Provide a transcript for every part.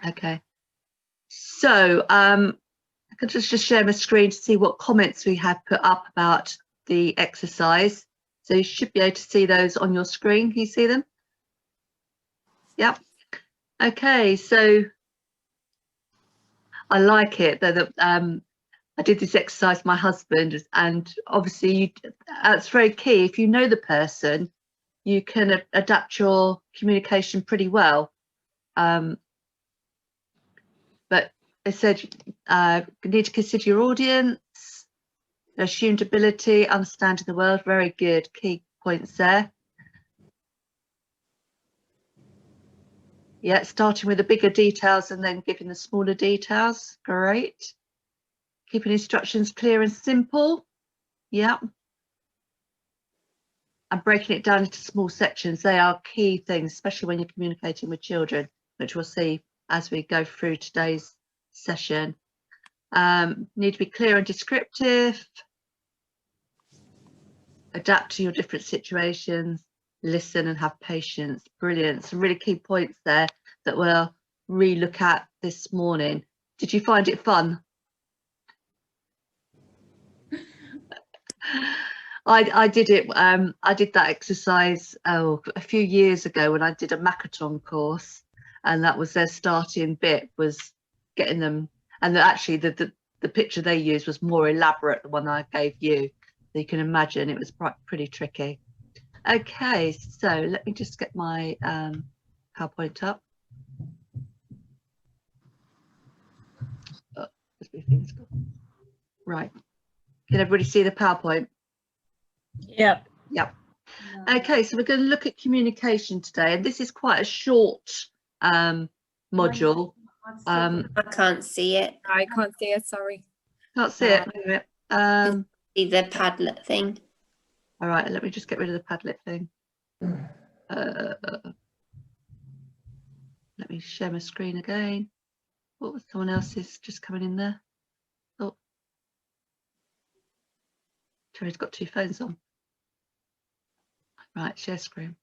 Okay. So I could just share my screen to see what comments we have put up about the exercise. So you should be able to see those on your screen. Can you see them? Yep. Okay, so I like it that I did this exercise with my husband, and obviously it's very key. If you know the person, you can adapt your communication pretty well. But it said you need to consider your audience, assumed ability, understanding the world. Very good, key points there. Yeah, starting with the bigger details and then giving the smaller details. Great. Keeping instructions clear and simple. Yeah. And breaking it down into small sections. They are key things, especially when you're communicating with children, which we'll see as we go through today's session. Need to be clear and descriptive. Adapt to your different situations. Listen and have patience. Brilliant. Some really key points there that we'll re-look at this morning. Did you find it fun? I did it. I did that exercise a few years ago when I did a Makaton course, and that was their starting bit, was getting them. And actually, the picture they used was more elaborate than the one I gave you. So you can imagine it was pretty tricky. Okay, so let me just get my PowerPoint up. Oh, right. Can everybody see the PowerPoint? Yep. Yep. Okay, so we're going to look at communication today, and this is quite a short module. I can't see it. I can't see it, sorry. Can't see it. See the Padlet thing. All right, let me just get rid of the Padlet thing. Let me share my screen again. What was someone else's just coming in there? Oh, Terry's got two phones on. Right, share screen.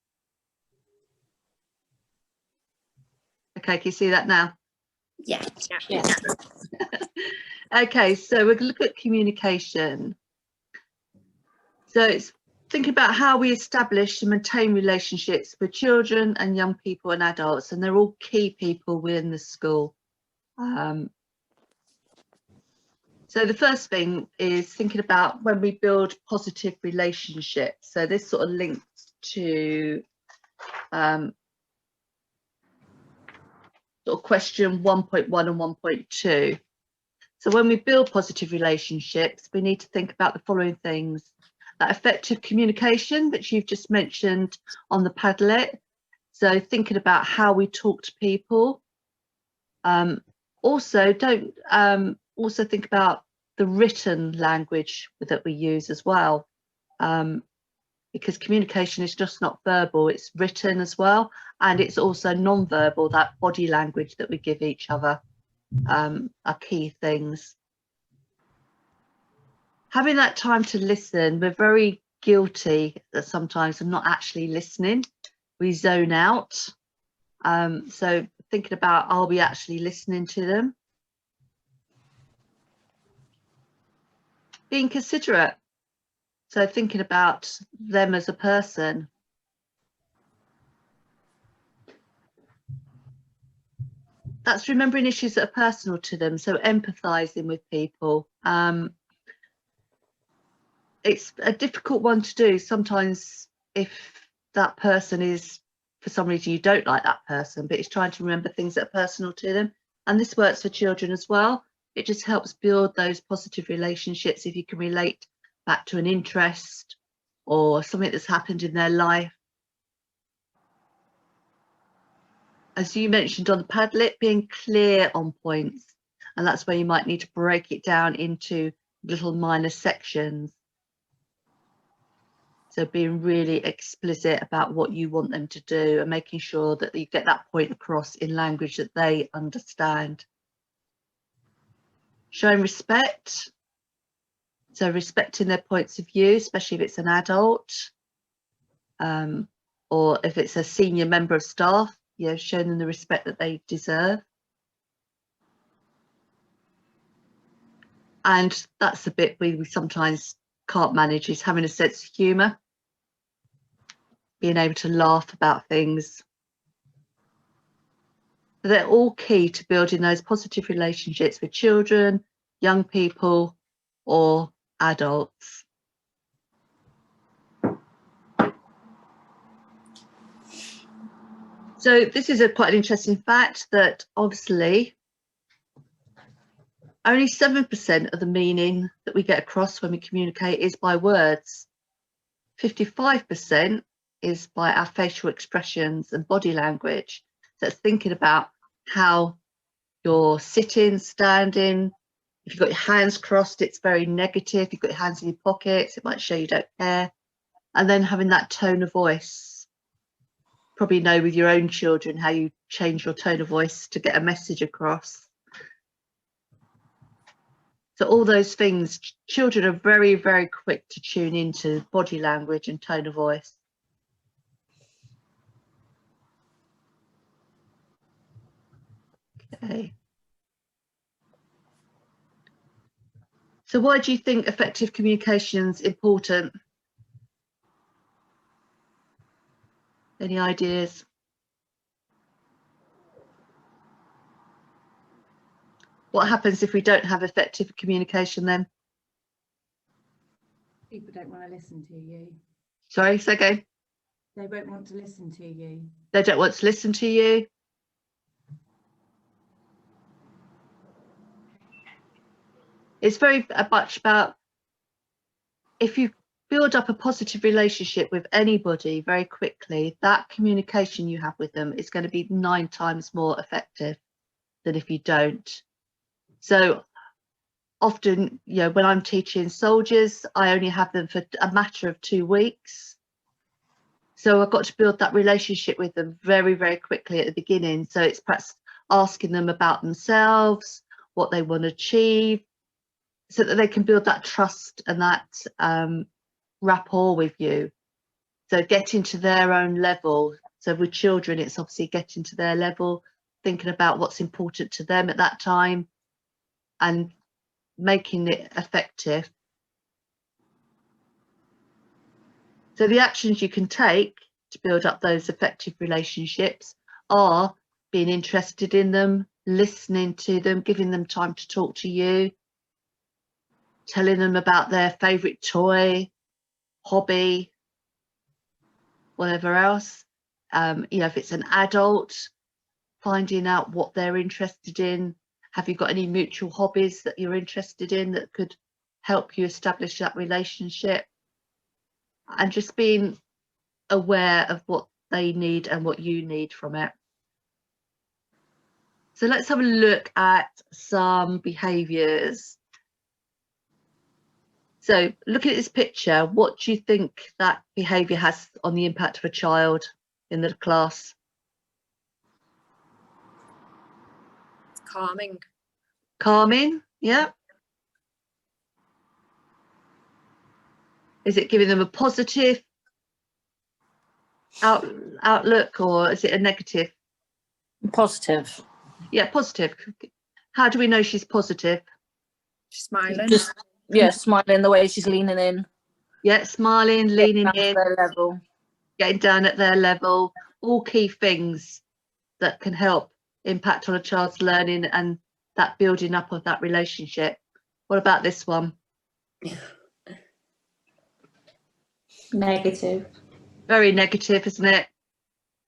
Okay, can you see that now? Yeah. Okay, so we're going to look at communication. So it's thinking about how we establish and maintain relationships with children and young people and adults, and they're all key people within the school. So the first thing is thinking about when we build positive relationships. So this sort of links to sort of question 1.1 and 1.2. So when we build positive relationships, we need to think about the following things. That effective communication, which you've just mentioned on the Padlet. So thinking about how we talk to people. Also think about the written language that we use as well. Because communication is just not verbal, it's written as well. And it's also non-verbal, that body language that we give each other are key things. Having that time to listen, we're very guilty that sometimes of not actually listening. We zone out. So thinking about, are we actually listening to them? Being considerate. So thinking about them as a person. That's remembering issues that are personal to them. So empathizing with people. It's a difficult one to do sometimes if that person is, for some reason you don't like that person, but it's trying to remember things that are personal to them. And this works for children as well. It just helps build those positive relationships if you can relate back to an interest or something that's happened in their life. As you mentioned on the Padlet, being clear on points, and that's where you might need to break it down into little minor sections. So being really explicit about what you want them to do and making sure that you get that point across in language that they understand. Showing respect. So respecting their points of view, especially if it's an adult or if it's a senior member of staff, you know, showing them the respect that they deserve. And that's the bit we sometimes can't manage, is having a sense of humour, being able to laugh about things. They're all key to building those positive relationships with children, young people, or adults. So this is quite an interesting fact, that obviously only 7% of the meaning that we get across when we communicate is by words. 55% is by our facial expressions and body language. So it's thinking about how you're sitting, standing. If you've got your hands crossed, it's very negative. If you've got your hands in your pockets, it might show you don't care. And then having that tone of voice. Probably know with your own children how you change your tone of voice to get a message across. So all those things, children are very, very quick to tune into body language and tone of voice. Okay. So why do you think effective communication is important? Any ideas? What happens if we don't have effective communication then? People don't want to listen to you. Sorry, say again. They won't want to listen to you. They don't want to listen to you. It's very much about, if you build up a positive relationship with anybody very quickly, that communication you have with them is going to be 9 times more effective than if you don't. So often, you know, when I'm teaching soldiers, I only have them for a matter of 2 weeks. So I've got to build that relationship with them very, very quickly at the beginning. So it's perhaps asking them about themselves, what they want to achieve, so that they can build that trust and that rapport with you. So getting to their own level. So with children, it's obviously getting to their level, thinking about what's important to them at that time and making it effective. So the actions you can take to build up those effective relationships are being interested in them, listening to them, giving them time to talk to you, telling them about their favourite toy, hobby, whatever else. You know, if it's an adult, finding out what they're interested in. Have you got any mutual hobbies that you're interested in that could help you establish that relationship? And just being aware of what they need and what you need from it. So let's have a look at some behaviours. So looking at this picture, what do you think that behaviour has on the impact of a child in the class? Calming. Calming, yeah. Is it giving them a positive outlook, or is it a negative? Positive. Yeah, positive. How do we know she's positive? Smiling. Just, yeah, smiling, the way she's leaning in. Yeah, smiling, leaning Down to in, their level. getting down at their level, all key things that can help impact on a child's learning and that building up of that relationship. What about this one? Negative. Very negative, isn't it?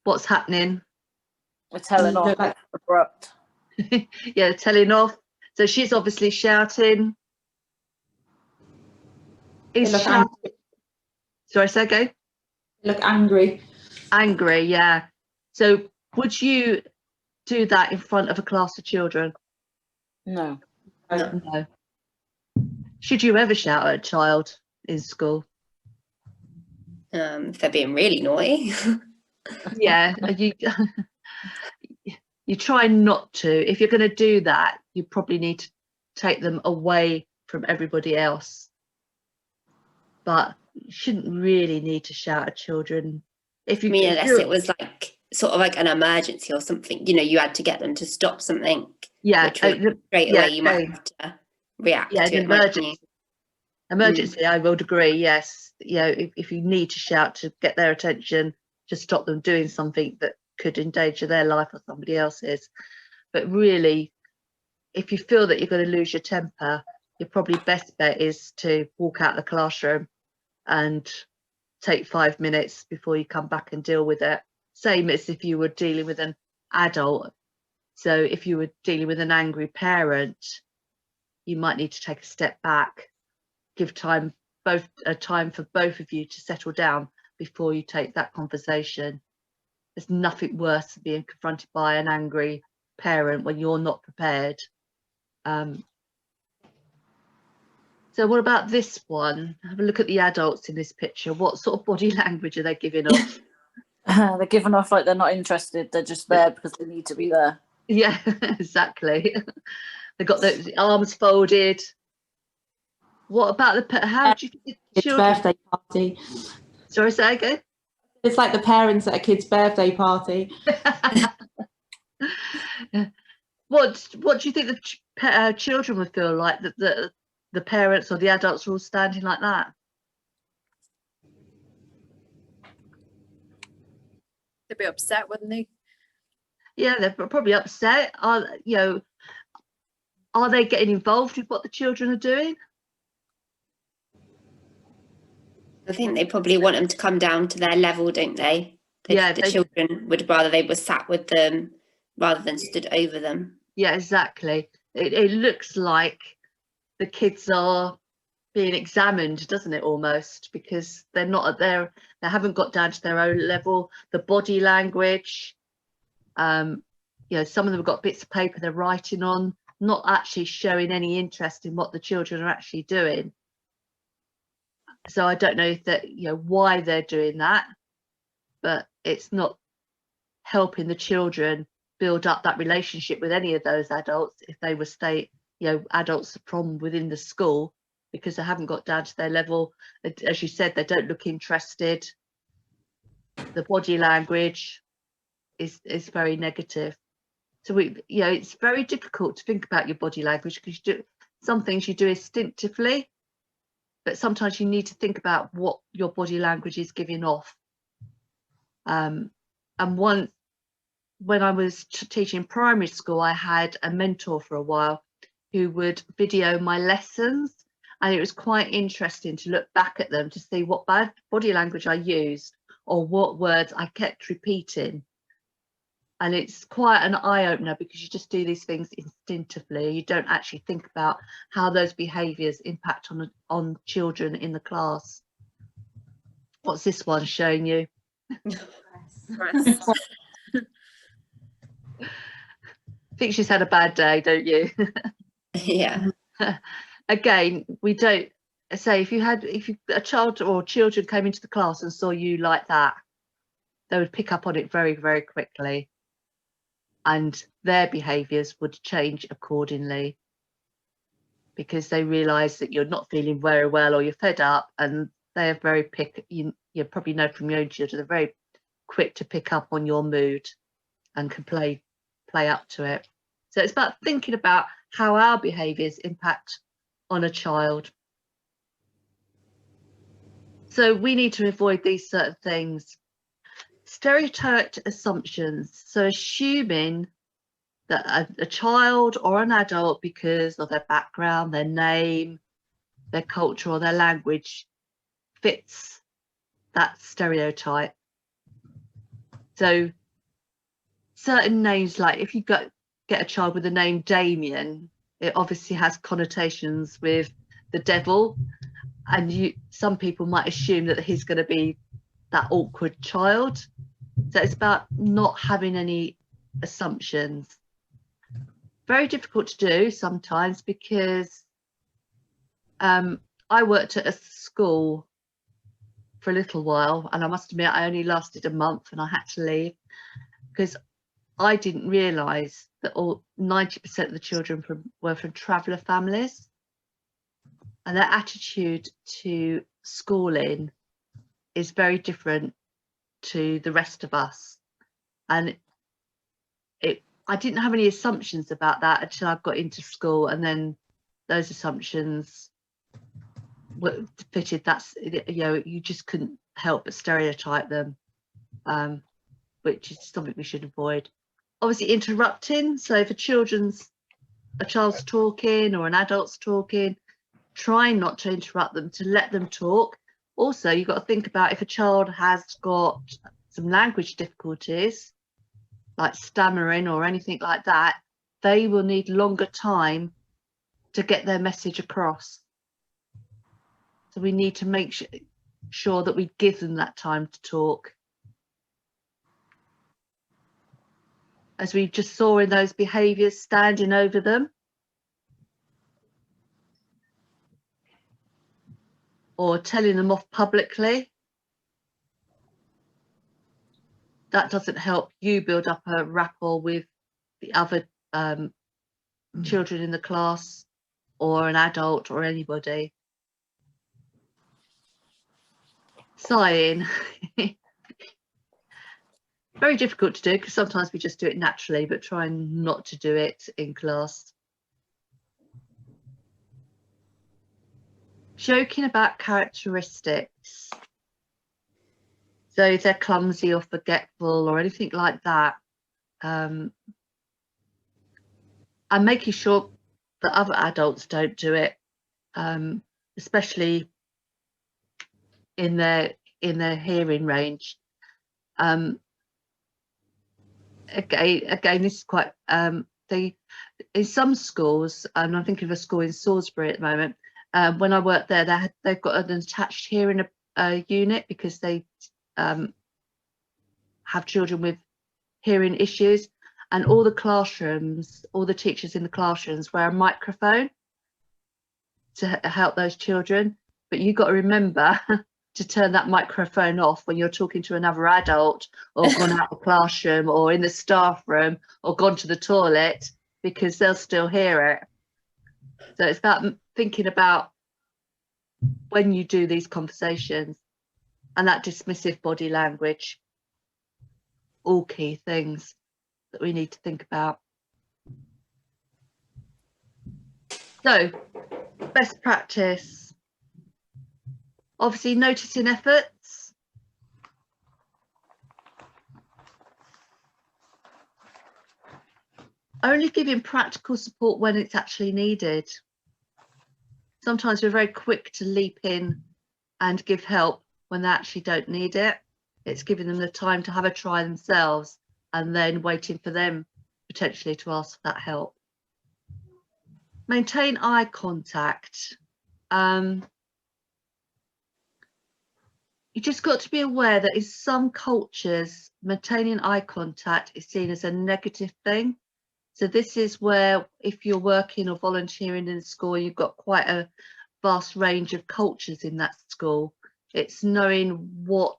What's happening? We're telling off, Like- abrupt. Yeah, telling off. So she's obviously shouting. Is look shouting. angry. Sorry, say again. Look angry. Angry, yeah. So would you do that in front of a class of children? No. No. Should you ever shout at a child in school? If they're being really naughty. Yeah, you try not to. If you're going to do that, you probably need to take them away from everybody else. But you shouldn't really need to shout at children. If you, I mean, if unless you're- it was like sort of like an emergency or something, you know, you had to get them to stop something. yeah, which would straight yeah, away you might okay. have to react Yeah, to an it, mightn't you? emergency, I would agree, yes. If you need to shout to get their attention, to stop them doing something that could endanger their life or somebody else's. But really, if you feel that you're going to lose your temper, your probably best bet is to walk out the classroom and take 5 minutes before you come back and deal with it. Same as if you were dealing with an adult. So if you were dealing with an angry parent, you might need to take a step back, give time for both of you to settle down before you take that conversation. There's nothing worse than being confronted by an angry parent when you're not prepared. So what about this one? Have a look at the adults in this picture. What sort of body language are they giving off? They're giving off like they're not interested. They're just there because they need to be there. Yeah, exactly. They've got the arms folded. What about how do you think the Kids' children? birthday party. Sorry, say again. It's like the parents at a kid's birthday party. What do you think the children would feel like that the parents or the adults are all standing like that? They'd be upset, wouldn't they? Yeah, they're probably upset. Are they getting involved with what the children are doing? I think they probably want them to come down to their level, don't they? Yeah, The children would rather they were sat with them rather than stood over them. Yeah, exactly. It looks like the kids are being examined, doesn't it, almost, because they're not they haven't got down to their own level. The body language, some of them have got bits of paper they're writing on, not actually showing any interest in what the children are actually doing. So I don't know if that why they're doing that, but it's not helping the children build up that relationship with any of those adults if they were adults from within the school, because they haven't got down to their level. As you said, they don't look interested. The body language is very negative. So it's very difficult to think about your body language, because some things you do instinctively, but sometimes you need to think about what your body language is giving off. And when I was teaching primary school, I had a mentor for a while who would video my lessons, and it was quite interesting to look back at them to see what bad body language I used or what words I kept repeating. And it's quite an eye-opener, because you just do these things instinctively. You don't actually think about how those behaviours impact on children in the class. What's this one showing you? Stress. I think she's had a bad day, don't you? Yeah. Again, we don't say if a child or children came into the class and saw you like that, they would pick up on it very, very quickly, and their behaviours would change accordingly, because they realise that you're not feeling very well or you're fed up, and they are very you probably know from your own children, they're very quick to pick up on your mood and can play up to it. So it's about thinking about how our behaviours impact on a child. So we need to avoid these certain things. Stereotyped assumptions. So assuming that a child or an adult, because of their background, their name, their culture or their language, fits that stereotype. So certain names, like if you get a child with the name Damien, it obviously has connotations with the devil, and some people might assume that he's going to be that awkward child. So it's about not having any assumptions. Very difficult to do sometimes, because I worked at a school for a little while, and I must admit I only lasted a month and I had to leave, because I didn't realise that 90% of the children were from traveller families, and their attitude to schooling is very different to the rest of us. And I didn't have any assumptions about that until I got into school, and then those assumptions were fitted, that's, you know, you just couldn't help but stereotype them, which is something we should avoid. Obviously interrupting, so if a child's talking or an adult's talking, try not to interrupt them, to let them talk. Also, you've got to think about if a child has got some language difficulties, like stammering or anything like that, they will need longer time to get their message across. So we need to make sure that we give them that time to talk. As we just saw in those behaviours, standing over them, or telling them off publicly, that doesn't help you build up a rapport with the other children in the class or an adult or anybody. Sighing. Very difficult to do because sometimes we just do it naturally, but try not to do it in class. Joking about characteristics. So if they're clumsy or forgetful or anything like that, and making sure that other adults don't do it, especially in their hearing range. Again, this is quite in some schools, and I'm thinking of a school in Salisbury at the moment. When I worked there, they've got an attached hearing unit because they have children with hearing issues, and all the classrooms, all the teachers in the classrooms wear a microphone to help those children. But you've got to remember to turn that microphone off when you're talking to another adult, or gone out the classroom, or in the staff room, or gone to the toilet, because they'll still hear it. So it's about thinking about when you do these conversations, and that dismissive body language, all key things that we need to think about. So, best practice. Obviously, noticing efforts. Only giving practical support when it's actually needed. Sometimes we're very quick to leap in and give help when they actually don't need it. It's giving them the time to have a try themselves and then waiting for them potentially to ask for that help. Maintain eye contact. You just got to be aware that in some cultures, maintaining eye contact is seen as a negative thing. So this is where, if you're working or volunteering in a school, you've got quite a vast range of cultures in that school. It's knowing what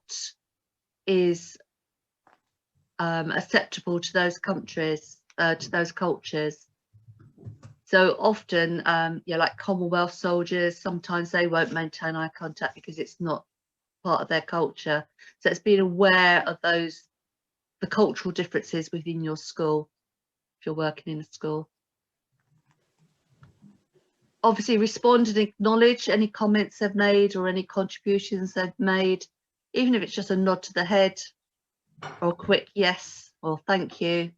is acceptable to those countries, to those cultures. So often, like Commonwealth soldiers, sometimes they won't maintain eye contact because it's not part of their culture. So it's being aware of the cultural differences within your school, if you're working in a school. Obviously, respond and acknowledge any comments they've made or any contributions they've made, even if it's just a nod to the head or a quick yes or thank you.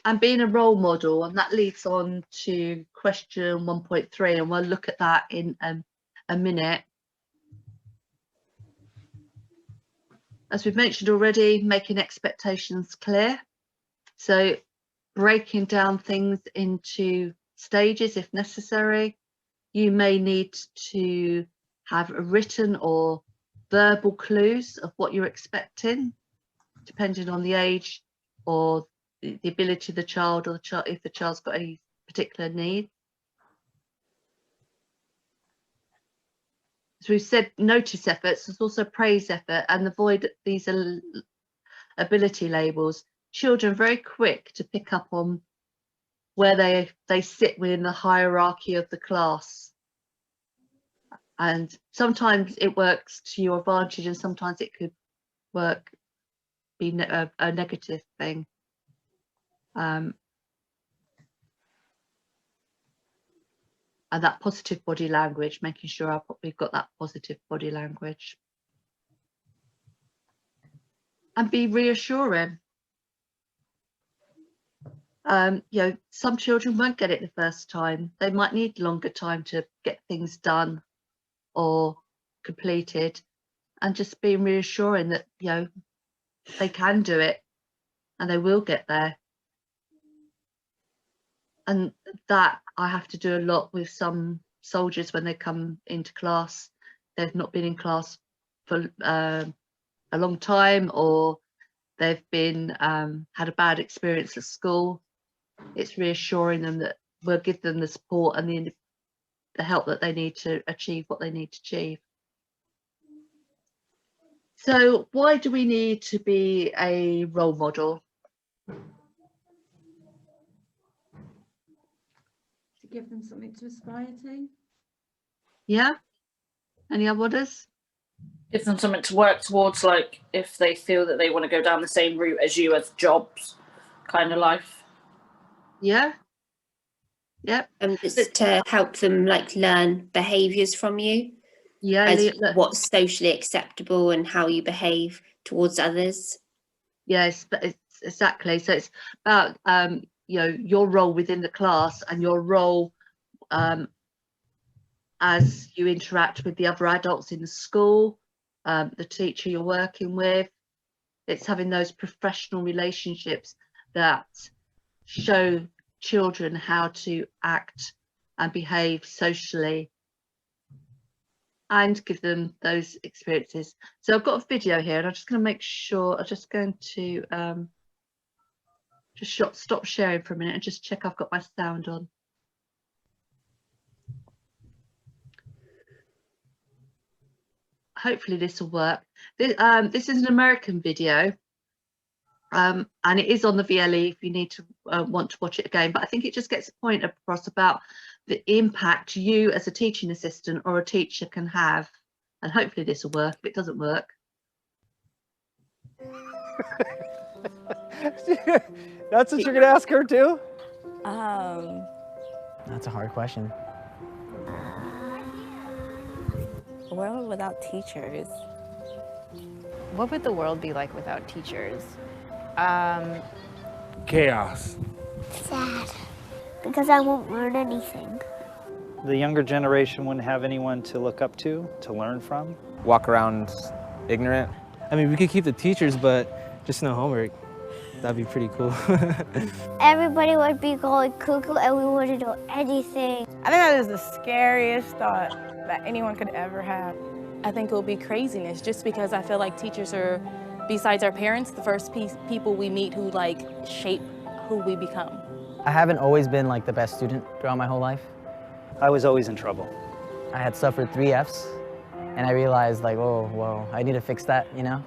And being a role model, and that leads on to question 1.3, and we'll look at that in a minute. As we've mentioned already, making expectations clear. So breaking down things into stages if necessary. You may need to have written or verbal clues of what you're expecting, depending on the age or the ability of the child, or if the child's got any particular needs. As we've said, notice efforts, there's also praise effort, and avoid these ability labels. Children are very quick to pick up on where they sit within the hierarchy of the class. And sometimes it works to your advantage, and sometimes it could be a negative thing. and that positive body language, making sure we've got that positive body language. And be reassuring. You know, some children won't get it the first time. They might need longer time to get things done or completed, and just being reassuring that, you know, they can do it and they will get there. And that I have to do a lot with some soldiers when they come into class. They've not been in class for a long time, or they've been had a bad experience at school. It's reassuring them that we'll give them the support and the help that they need to achieve what they need to achieve. So why do we need to be a role model? To give them something to aspire to. Yeah? Any others? Give them something to work towards, like if they feel that they want to go down the same route as you as jobs kind of life. Yeah. Yep. It's to help them like learn behaviours from you, Yeah. as what's socially acceptable and how you behave towards others. Yes, but it's exactly. So it's about you know, your role within the class and your role as you interact with the other adults in the school, the teacher you're working with. It's having those professional relationships that show children how to act and behave socially and give them those experiences. So I've got a video here, and I'm just going to make sure, I'm just going to just stop sharing for a minute and just check I've got my sound on. Hopefully this will work. This is an American video, and it is on the VLE if you need to want to watch it again, but I think it just gets a point across about the impact you as a teaching assistant or a teacher can have, and hopefully this will work. If it doesn't work, That's what you're gonna ask her too? That's a hard question. A world without teachers. What would the world be like without teachers? Chaos. Sad, because I won't learn anything. The younger generation wouldn't have anyone to look up to learn from. Walk around ignorant. I mean, we could keep the teachers, but just no homework. That'd be pretty cool. Everybody would be going cuckoo and we wouldn't do anything. I think that is the scariest thought that anyone could ever have. I think it will be craziness, just because I feel like teachers are, besides our parents, the first people we meet who like shape who we become. I haven't always been like the best student throughout my whole life. I was always in trouble. I had suffered 3 Fs, and I realized like, oh, well, I need to fix that, you know?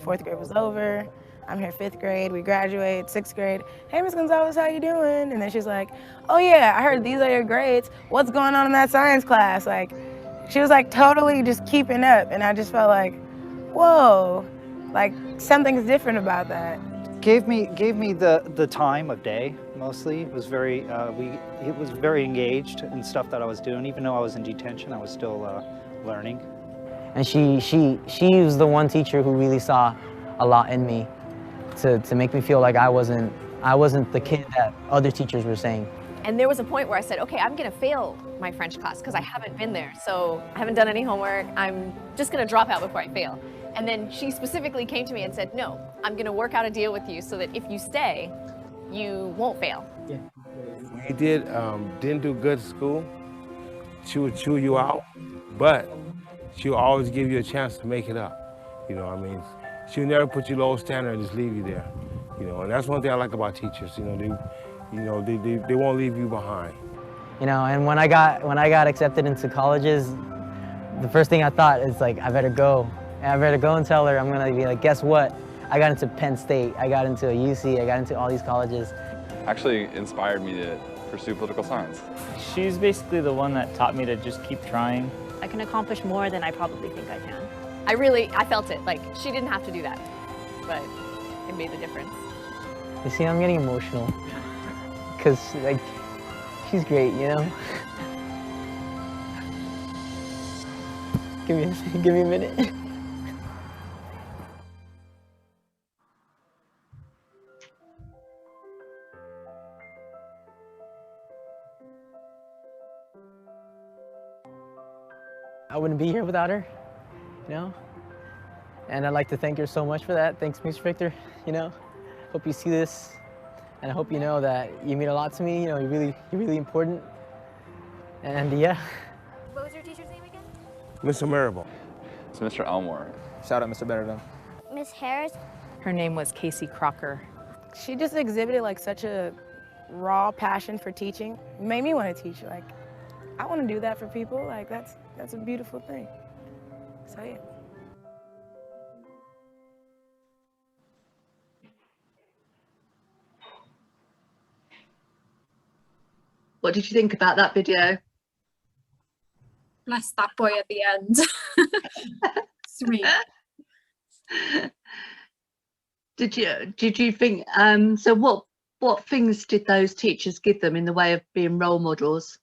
4th grade was over. I'm here 5th grade, we graduate, 6th grade. Hey, Miss Gonzalez, how you doing? And then she's like, oh yeah, I heard these are your grades. What's going on in that science class? Like, she was like totally just keeping up. And I just felt like, whoa, like something's different about that. Gave me the time of day, mostly. It was very, it was very engaged in stuff that I was doing. Even though I was in detention, I was still learning. And she was the one teacher who really saw a lot in me to make me feel like I wasn't the kid that other teachers were saying. And there was a point where I said, okay, I'm gonna fail my French class because I haven't been there. So I haven't done any homework. I'm just gonna drop out before I fail. And then she specifically came to me and said, no, I'm gonna work out a deal with you so that if you stay, you won't fail. Yeah. When you didn't do good at school, she would chew you out, but she'll always give you a chance to make it up. You know what I mean? She'll never put you low standard and just leave you there. You know, and that's one thing I like about teachers. You know, they won't leave you behind. You know, and when I got accepted into colleges, the first thing I thought is like, I better go. And I better go and tell her. I'm gonna be like, guess what? I got into Penn State, I got into a UC, I got into all these colleges. Actually inspired me to pursue political science. She's basically the one that taught me to just keep trying. I can accomplish more than I probably think I can. I felt it, like she didn't have to do that, but it made the difference. You see, I'm getting emotional, because like, she's great, you know? Give me a minute. I wouldn't be here without her, you know? And I'd like to thank her so much for that. Thanks, Mr. Victor, you know? Hope you see this, and I hope you know that you mean a lot to me, you know, you're really important. And yeah. What was your teacher's name again? Mr. Marable. It's Mr. Elmore. Shout out, Mr. Benedum. Miss Harris. Her name was Casey Crocker. She just exhibited like such a raw passion for teaching. It made me want to teach. Like, I want to do that for people. Like, that's a beautiful thing. So yeah. What did you think about that video? Bless that boy at the end. Sweet. Did you think so what things did those teachers give them in the way of being role models?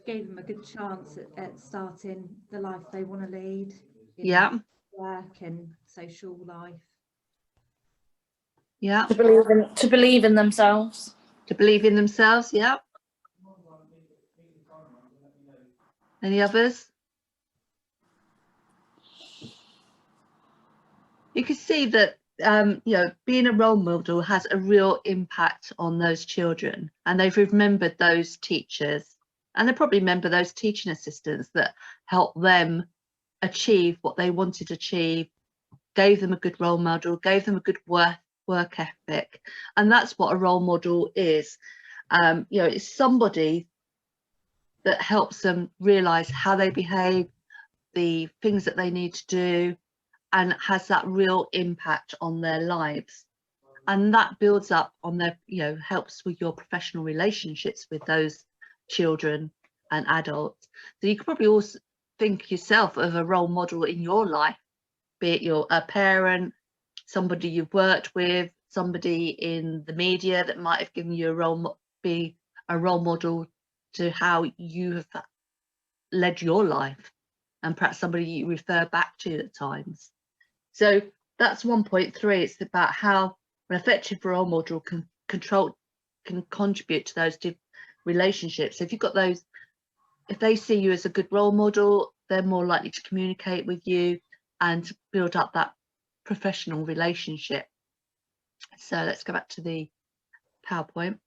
Gave them a good chance at starting the life they want to lead. Yeah. Work and social life. Yeah. To believe in themselves. To believe in themselves, yeah. Any others? You can see that you know, being a role model has a real impact on those children, and they've remembered those teachers, and they probably remember those teaching assistants that helped them achieve what they wanted to achieve, gave them a good role model, gave them a good work ethic. And that's what a role model is. You know, it's somebody that helps them realize how they behave, the things that they need to do, and has that real impact on their lives. And that builds up on their, you know, helps with your professional relationships with those children and adults. So you could probably also think yourself of a role model in your life, be it you're a parent, somebody you've worked with, somebody in the media that might have given you be a role model to how you have led your life, and perhaps somebody you refer back to at times. So that's 1.3. It's about how an effective role model can contribute to those relationships. So if you've got those, if they see you as a good role model, they're more likely to communicate with you and build up that professional relationship. So let's go back to the PowerPoint.